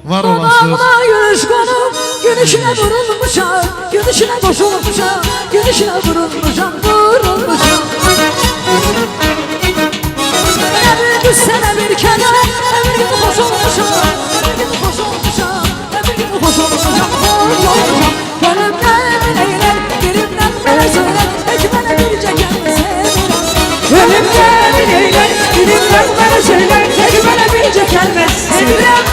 Var olasınız. Güneş konup güneşine vurulmuşam, güneşine koşulmuşam, güneşine vurulmuşam, vurulmuşam. Bir gün sene bir kere, bir gün koşulmuşam, bir gün koşulmuşam, bir gün koşulmuşam, vurulmuşam. Gönlümden eyler, dilimden bana söyler, ekmene bir cekem seviyorum. Gönlümden eyler, dilimden bana söyler, ekmene bir cekem seviyorum.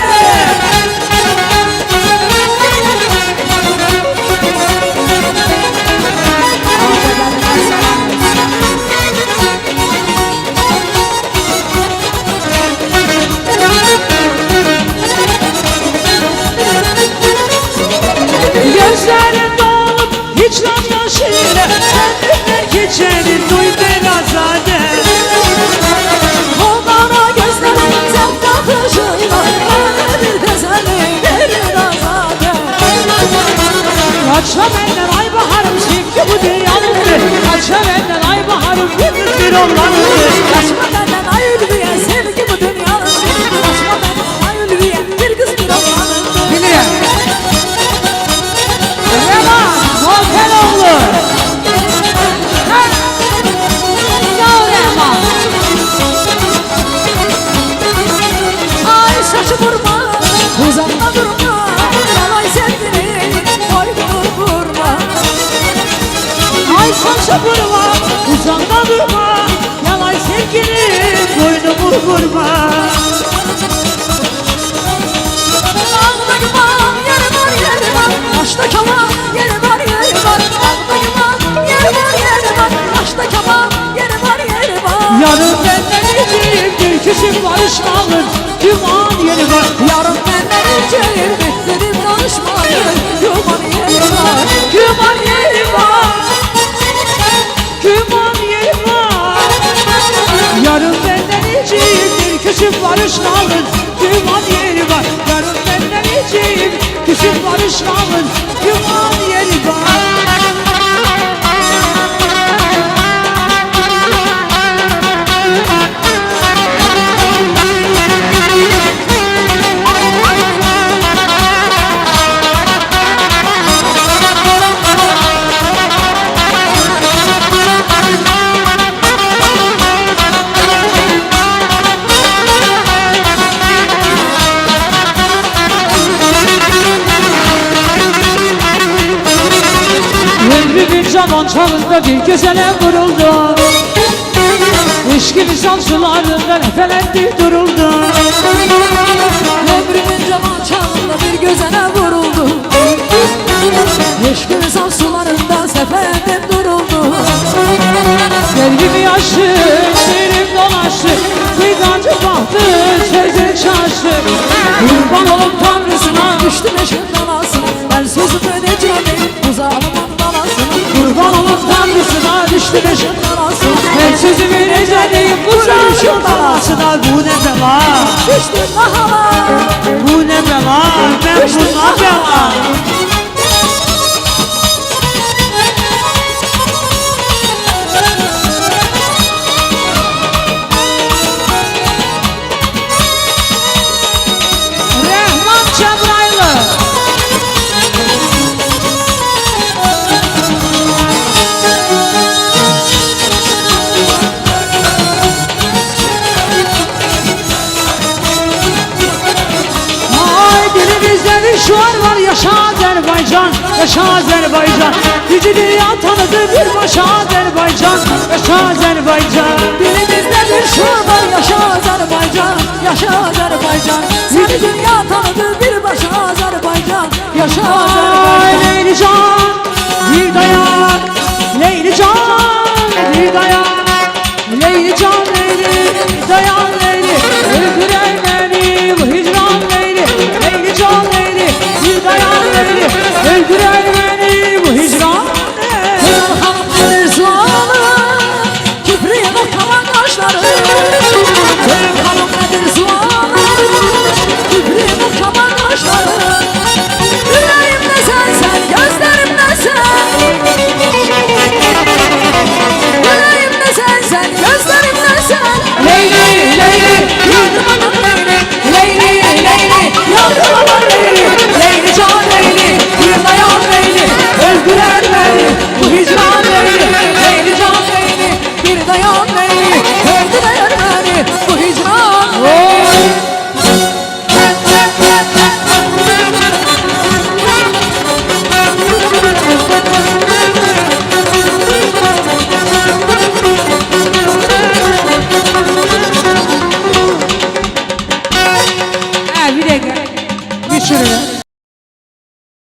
Gözlerin dolup hicran yaşıyla Kendimden geçerim duy berazade. Onlara gözlerim sevda kışıyla Bana bir teselli verir azade. Kaçma benden ay baharım sevgi bu dünyanındır. Kaçma benden ay baharım yalnız bir olanındır. Kaçma benden ay ülviye sevgi bu dünyanın. Kaçma benden ay ülviye bir kız bir oğlanın. Bilirim. Rema Volkanoğlu. Sağ ol Rema. Ay saçı vurma, uzakta durma. Yalay sevgini boynunu vurma. Ay saçı vurma, uzakta durma. Yalan sevgili boynumu vurma. Ağda yuvan yeri var yeri var. Taşta kaman yeri var yeri var. Ağda yuvan yeri var yeri var. Taşta kaman yeri var yeri var. Yarın benden içeyim bir küçük barışmalım. Duman yeri var. Yarın benden içeyim dedim danışmayın. Yuvan yeri var. Duman yeri var. Duman yeri var. Yarın benden içeyim bir küçük barışmalım. Duman yeri var. Yarın benden içeyim küçük barışmalım. Duman yeri var. Ömrümün canan çağında bir güzele vuruldu. Eşkili sancılarından efelendi duruldu. Ömrümün canan çağında bir gözene vuruldu. Eşkimiz sularında seferden duruldu. Sevgimi yaşlı, seyrim dolaştı. Kıygancı bahtı, çözü çarşı. Kurban olup tanrısına Düştüm eşin dalasına. Ben sözümü ödeyeceğim bu zalimin dalasına. Kurban olup tanrısına düştü beşim. Ben sözümü neceleyim bu sarışın dalasına. Bu ne bela, Düştüm mahala. bu ne bela, ben buna bela. Rehman Cebrail'i. Ay dilimizde bir şuar var, yaşa Azerbaycan, yaşa Azerbaycan. Yüce dünya tanıdı bir başa Azerbaycan, yaşa Azerbaycan. Dilimizde bir şuur var yaşa Azerbaycan. Yaşa Azerbaycan. Seni dünya tanıdı bir başa Azerbaycan. Yaşa